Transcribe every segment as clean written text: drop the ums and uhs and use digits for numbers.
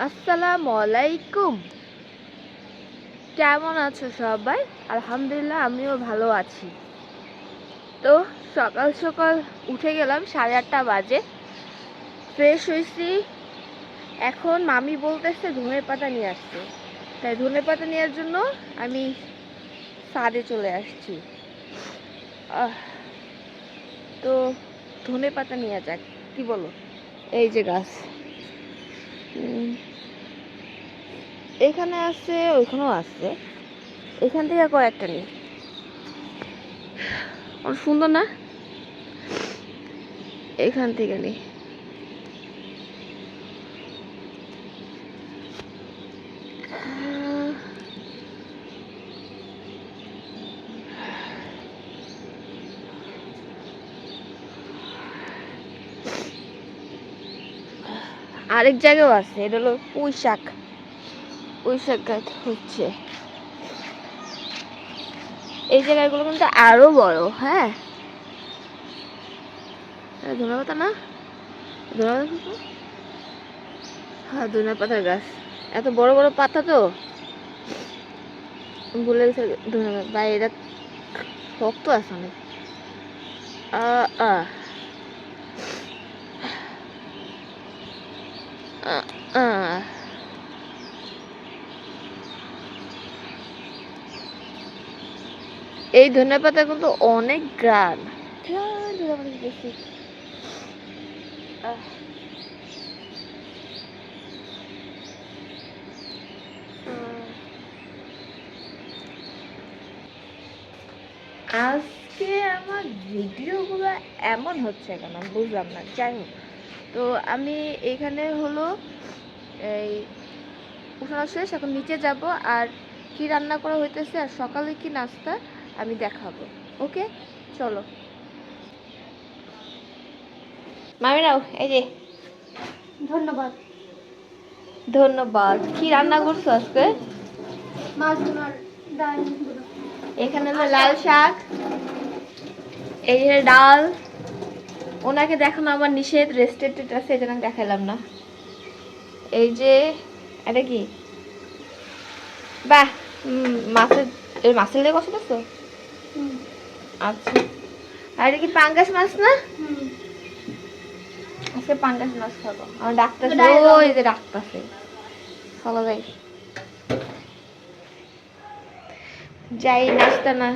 আসসালামু আলাইকুম। কেমন আছো সবাই? আলহামদুলিল্লাহ আমিও ভালো আছি। তো সকাল সকাল উঠে গেলাম, 8:30 বাজে। ফ্রেশ হয়েছি। এখন মামি বলতেছে ধনে পাতা নিয়ে আসতে, তাই ধনে পাতা নেওয়ার জন্য আমি ছাদে চলে আসছি। তো ধনে পাতা নিয়ে যাক, কি বলো? এই যে গাছ এখানে আছে, ওইখানেও আছে, এখান থেকে কয়েকটা নিই। অনেক সুন্দর না? এখান থেকে নিই। আরেক জায়গাও আছে, এটা হলো পুঁই শাক। পুঁই শাক গাছ হচ্ছে এই জায়গাগুলো কিন্তু আরো বড়। হ্যাঁ, ধনে পাতা না, ধনে পাতা, হ্যাঁ ধনে পাতার গাছ। এত বড় বড় পাতা তো ভুলে গেছে। ধনে পাতা ভাই, এটা শক্ত আছে অনেক। এই ধনে পাতা কিন্তু অনেক গ্রান। আজকে আমার ভিডিওগুলো এমন হচ্ছে কেন বুঝলাম না। যাই হোক, তো আমি এখানে হলো এই উঠানো শেষ, এখন নিচে যাব আর কি রান্না করা হইতেছে আর সকালে কি নাস্তা আমি দেখাবো। ওকে, চলো। মামি নাও, এই যে। ধন্যবাদ। ধন্যবাদ। কি রান্না করছো আজকে? মাছ ভুনার ডাল। এখানে হলো লাল শাক, এই যে ডাল। ওনাকে দেখানো আমার নিষেধ, রেস্ট্রিক্টেড আছে, এই জন্য দেখালাম না। এই যে এটা কি, বাহ, মাছের, মাছের লেগে কষে দিচ্ছ? আচ্ছা, আর এটা কি পাঙ্গাস মাছ না? আজকে পাঙ্গাস মাছ খাবো। আমার ডাক্তার, ওই যে ডাক্তার চলো যাই, যাই নাস্তা না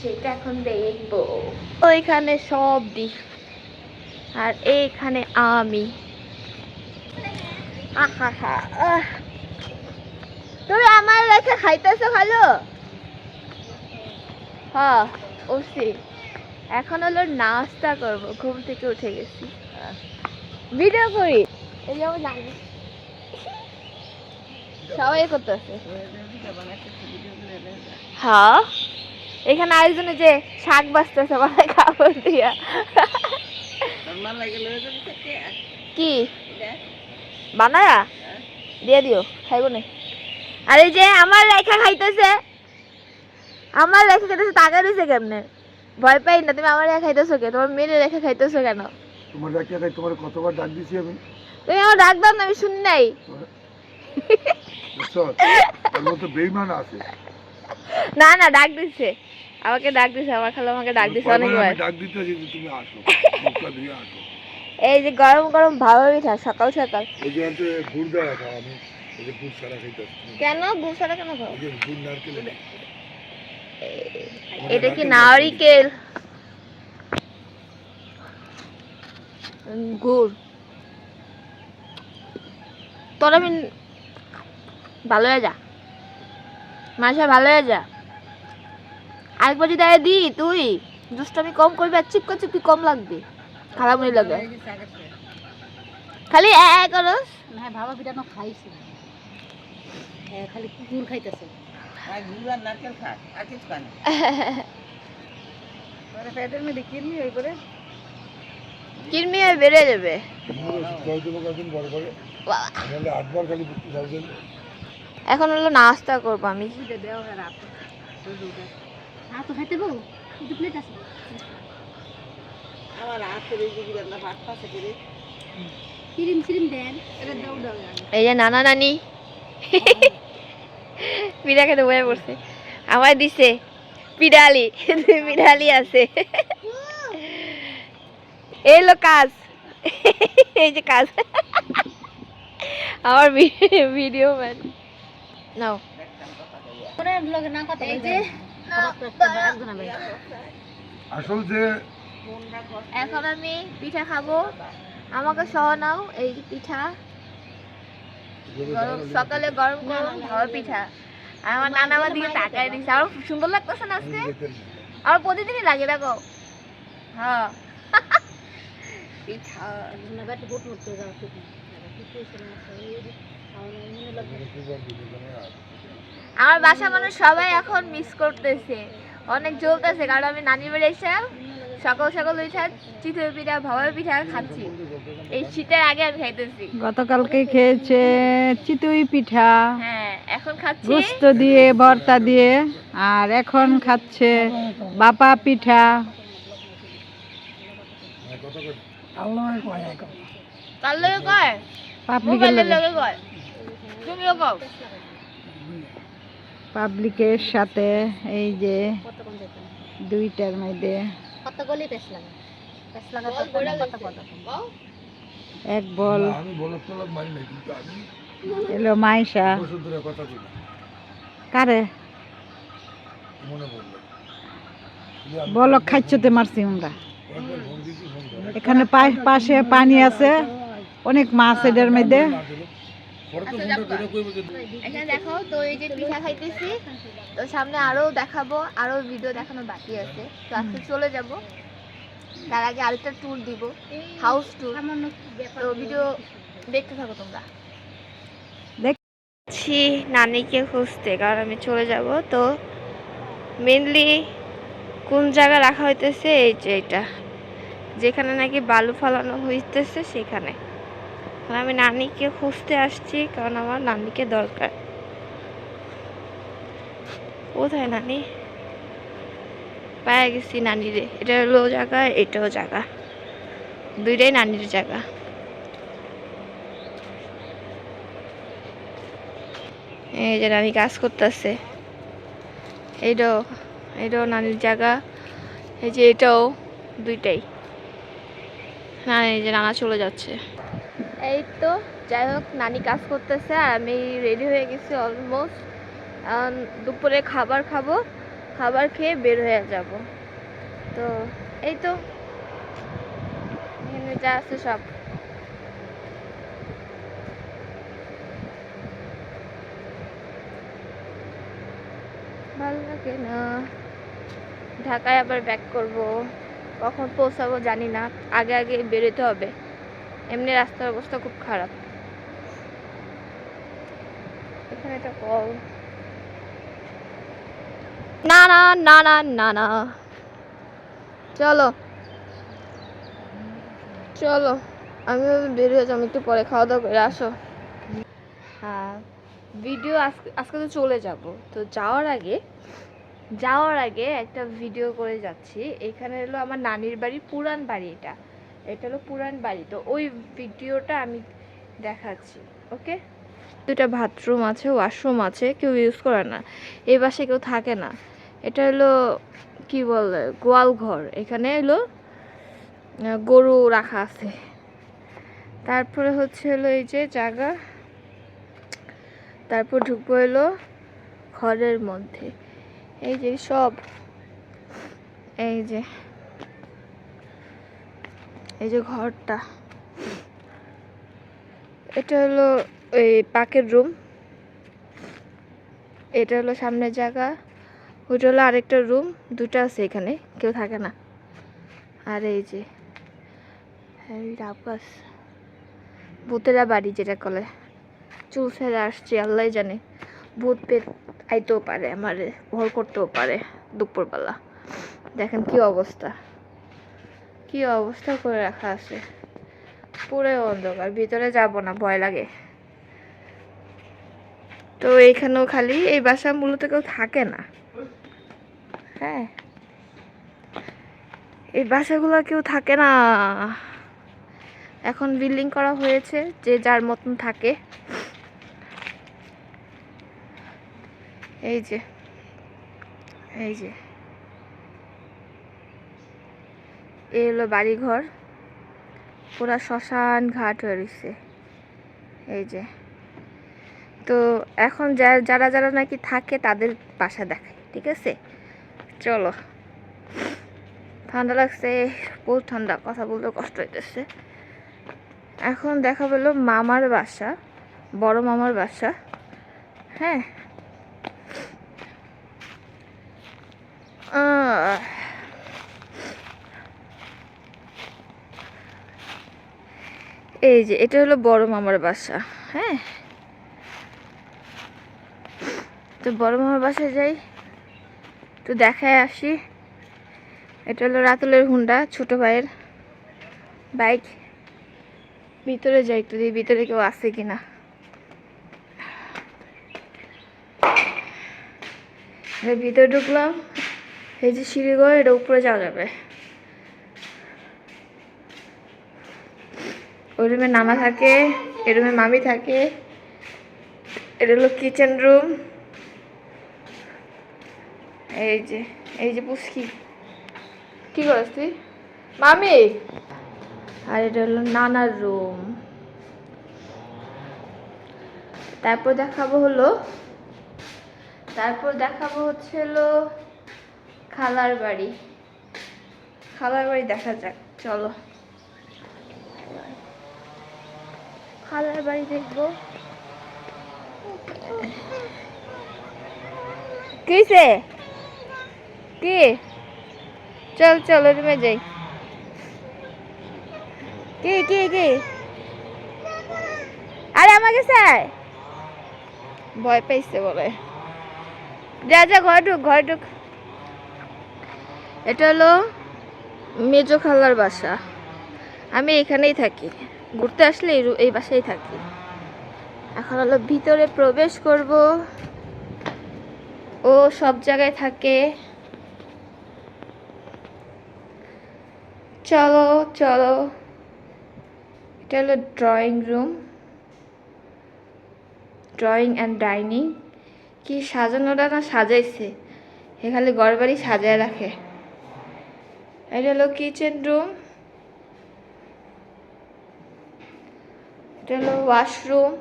সেটা এখন দেখবো। ওইখানে সব দিই আর এইখানে আমি। তুমি আমার রেখে খাইতেছো ভালো? হ্যাঁ উঠছি, এখন হলো নাস্তা করবো। ঘুম থেকে উঠে গেছি, ভিডিও করি। এই যে আমার নানি সবাই করতেছে। হ্যাঁ, এখানে আরেকজনে যে শাক বাঁচতেছে মানে খাবার দিয়া। কি বানায়া দিয়ে দিও, খাইব না। আর এই যে আমার রেখা খাইতেছে, আমার রেখা খাইতেছে, টাকা দিছে কেমনে? ভয় পাই না। তুমি আমার রেখা খাইতেছো কে? তোমার মেয়ের রেখা খাইতেছো কেন? তোমার রেখা খাই, তোমার কতবার ডাক দিছি আমি। তুমি আমার ডাক দাও না, আমি শুনি নাই। বেইমান আছে। না না, ডাক দিছে, আমাকে ডাক দিছে, আমার খালা আমাকে ডাক দিছে অনেকবার। ডাক দিতে যদি তুমি আসো, মুখটা ধুয়ে আসো। এই যে গরম গরম ভালো পিঠা সকাল সকাল। এই যে তো গুড় দেওয়া খাও, আমি এই যে গুড় ছাড়া খাইতেছি। কেন গুড় ছাড়া কেন খাও? এই যে গুড় নারকেল, এটা কি নারিকেল গুড়? তোর আমি ভালো হয়ে যা, মাসা ভালো হয়ে যা। আরেকবার যদি আয় দি, তুই দুষ্টামি কম করবি আর চিপকা চিপকি কম লাগবে, খারাপ মনে লাগে। খালি করস না, ভাবা পিঠা না খাইছি, খালি গুড় খাইতেছে। আর গুড় আর নারকেল খা, আর কিছু খা না। পরে পেটের মধ্যে কিরমি হয়ে পড়ে, কিরমি হয়ে বেড়ে যাবে। এখন হলো নাস্তা করবো আমি। আমার হাত করে ভাত পাশে করে ক্রিম দেন এটা দাও দাও এই যে নানা নানি পিঠা খেতে বয়ে পড়ছে, আমায় দিছে পিঠালি, পিঠালি আছে, এই লো কাজ, এই যে কাজ, আমার ভিডিও ম্যান নাও। পরে ব্লগে না কথা এই যে আসল যে এখন আমি পিঠা খাবো, আমাকে সহ নাও। এই যে পিঠা গরম, সকালে গরম গরম ঝড় পিঠা, আর আমার নানা আমার দিকে তাকায় দিচ্ছে, আমার সুন্দর লাগতেছে না আজকে, আমার প্রতিদিনই লাগে দেখো। হ্যাঁ পিঠা নাগাটি বুট মুটতে যাও ঠিক না ঠিক হইছে না আমার বাসা মানুষ সবাই এখন মিস করতেছে, অনেক জ্বলতেছে, কারণ আমি নানির বাড়ি এসে সকাল সকাল উঠে চিতই পিঠা ভাপা পিঠা খাচ্ছি, এই শীতের আগে আমি খাইতেছি। গতকালকে খেয়েছে চিতই পিঠা, হ্যাঁ এখন খাচ্ছি গোস্ত দিয়ে ভর্তা দিয়ে, আর এখন খাচ্ছে বাপা পিঠা। কার লগে কয়, পাবলিকের মোবাইলের লগে, লগে কয়, তুমিও কও। পাবলিকের সাথে এই যে দুইটার মধ্যে এক বল আমি বলক টলক মারি নাই, কিন্তু আমি এলো মাইশা বছর ধরে কথা বলি কারে মনে পড়লো। বলক খাইছতে মারছি আমরা। একবার ফোন দিছি, ফোন ধরে এখানে পাশে পানি আছে, অনেক মাছ এটার মধ্যে। না দিল। পরে তো ফোনটা ধরে কইবো যে এখানে দেখো তো, এই যে পিঠা খাইতেছি, তো সামনে আরো দেখাবো, আরো ভিডিও দেখানো বাকি আছে, তো আজকে চলে যাব, তার আগে আরেকটা ট্যুর দিব, হাউস ট্যুর, তো ভিডিও দেখতে থাকো তোমরা। দেখছি নানিকে খুঁজতে, কারণ আমি চলে যাব, তো মেনলি কোন জায়গা রাখা হইতেছে, এই যে এটা যেখানে নাকি বালু ফালানো হইতেছে সেখানে, আমি নানিকে খুঁজতে আসছি, কারণ আমার নানিকে দরকার। কোথায় নানি? পায়ে গেছি নানিরে, এটা হলো জায়গা, এটাও জায়গা, দুইটাই নানির জায়গা। এই যে নানি কাজ করতেছে, এটাও নানির জায়গা, এই যে এটাও, দুইটাই নানি, এই যে নানা চলে যাচ্ছে। এই তো যাই হোক, নানি কাজ করতেছে আর আমি রেডি হয়ে গেছি অলমোস্ট, দুপুরে খাবার খাবো, খাবার খেয়ে বের হয়ে যাব। তো এই তো এখানে যা আছে সব, ভালো লাগে না। ঢাকায় আবার ব্যাক করব, কখন পৌঁছাবো জানি না, আগে আগে বেরোতে হবে, এমনি রাস্তার অবস্থা খুব খারাপ। এখানে একটা কল, না না না না না না, চলো চলো, আমি বেরিয়ে যাবো একটু পরে, খাওয়া দাওয়া করে আসো। হ্যাঁ ভিডিও আজকে তো চলে যাব, তো যাওয়ার আগে একটা ভিডিও করে যাচ্ছি। এখানে হলো আমার নানির বাড়ি, পুরান বাড়ি, এটা হলো পুরান বাড়ি, তো ওই ভিডিওটা আমি দেখাচ্ছি। ওকে, দুটা বাথরুম আছে, ওয়াশরুম আছে, কেউ ইউজ করে না, এই বাসায় কেউ থাকে না, এটা হলো কি বলে গোয়াল ঘর, এখানে হলো গরু রাখা আছে। তারপরে হলো এই যে জায়গা, তারপর ঢুকবো হলো ঘরের মধ্যে, এই যে সব, এই যে ঘরটা, এটা হলো এই পাকের রুম, এটা হলো সামনের জায়গা, ওইটা হলো আরেকটা রুম, দুটো আছে, এখানে কেউ থাকে না। আর এই যে ডাব গাছ, ভূতেরা বাড়ি যেটা কলে, চুল ছেড়ে আসছে, আল্লাহ জানে, ভূত পেট আইতেও পারে, আমার ভর করতেও পারে দুপুরবেলা। দেখেন কি অবস্থা করে রাখা আছে, পুরো অন্ধকার, ভিতরে যাব না, ভয় লাগে। তো এইখানেও খালি, এই বাসা মূলত কেউ থাকে না, হ্যাঁ এই বাসাগুলো কেউ থাকে না, এখন বিল্ডিং করা হয়েছে, যে যার মতন থাকে। এই যে এই যে এই হলো বাড়িঘর, পুরা শ্মশান ঘাট হয়ে রয়েছে। এই যে, তো এখন যারা যারা নাকি থাকে তাদের বাসা দেখায়, ঠিক আছে? চলো। ঠান্ডা লাগছে, বহুত ঠান্ডা, কথা বলতে কষ্ট হইতেছে। এখন দেখা পেলো মামার বাসা, বড় মামার বাসা। হ্যাঁ, এই যে এটা হলো বড় মামার বাসা। হ্যাঁ, তো বড় মামার বাসায় যাই, তো দেখায় আসি। এটা হলো রাতুলের হুন্ডা, ছোট ভাইয়ের বাইক। ভিতরে যাই, একটু দিয়ে ভিতরে কেউ আছে কিনা। ভিতরে ঢুকলাম, এই যে সিঁড়িঘর, এটা উপরে যাওয়া যাবে। ওই রুমে নানা থাকে, এই রুমে মামি থাকে। এটা হলো কিচেন রুম। এই যে পুষ্কি, কি করিস তুই মামি? আর এটা হলো নানার রুম। তারপর দেখাবো হচ্ছে হলো খালার বাড়ি। দেখা যাক, চলো খালার বাড়ি দেখবো। কিসে কি? চল রুমে যাই। কি আরে আমাকে চাই, ভয় পাইছে বলে। যা ঘর ঢুক। এটা হলো মেজো খালার বাসা। আমি এখানেই থাকি, ঘুরতে আসলে এই বাসায় থাকি। এখন হলো ভিতরে প্রবেশ করব। ও সব জায়গায় থাকে। চলো। এটা হলো drawing room, drawing and dining. কি সাজানোটা না সাজাইছে, এখানে ঘর বাড়ি সাজায় রাখে। এটা হলো কিচেন রুম। এটা হলো ওয়াশরুম।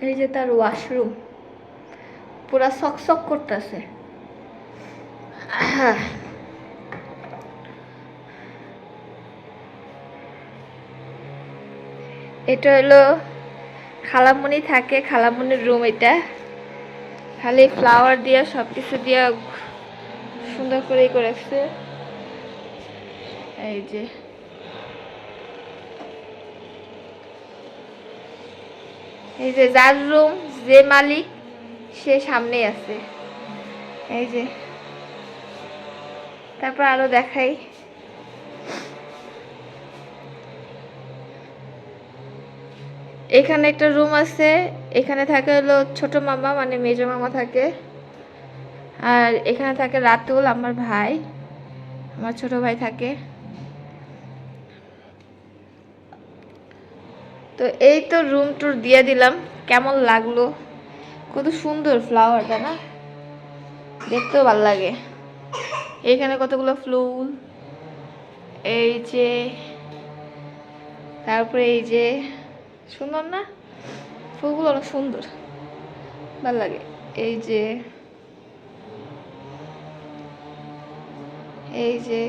এই যে তার ওয়াশরুম, পুরা সকসক করতেছে। এটা হলো খালামণি থাকে, খালামণির রুম। এটা খালি ফ্লাওয়ার দিয়া সবকিছু দিয়া সুন্দর করে করেছে। এই যে যার রুম, যে মালিক সে সামনে আছে। এই যে, তারপর আরো দেখাই। এখানে একটা রুম আছে, এখানে থাকে হলো ছোট মামা, মানে মেজো মামা থাকে। আর এখানে থাকে রাতুল, আমার ভাই, আমার ছোট ভাই থাকে। তো এই তো রুম টুর দিয়ে দিলাম, কেমন লাগলো? কত সুন্দর ফ্লাওয়ারটা না, দেখতেও ভালো লাগে। এখানে কতগুলো ফুল, এই যে, তারপরে এই যে, সুন্দর না ফুলগুলো? অনেক সুন্দর, ভালো লাগে। এই যে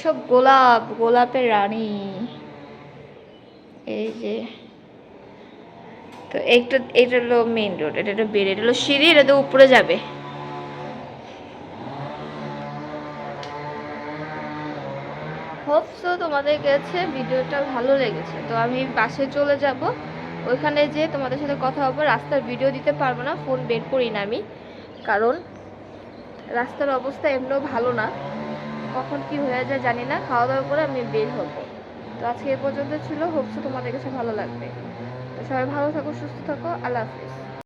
সব গোলাপের রানী। এই যে, তো এটা হলো মেইন রোড, এটা হলো বের, এটা হলো সিঁড়ি, এটা তো উপরে যাবে। হোপসো তোমাদের কাছে ভিডিওটা ভালো লেগেছে। তো আমি বাসে চলে যাব, ওইখানে যে তোমাদের সাথে কথা হবে। রাস্তার ভিডিও দিতে পারবো না, ফোন বের করি না আমি, কারণ রাস্তার অবস্থা এমনিও ভালো না, কখন কি হয়ে যায় জানি না। খাওয়া দাওয়া করে আমি বের হবো। তো আজকে এ পর্যন্ত ছিল, হোপসো তোমাদের কাছে ভালো লাগবে। তো সবাই ভালো থাকো, সুস্থ থাকো, আল্লাহ হাফিজ।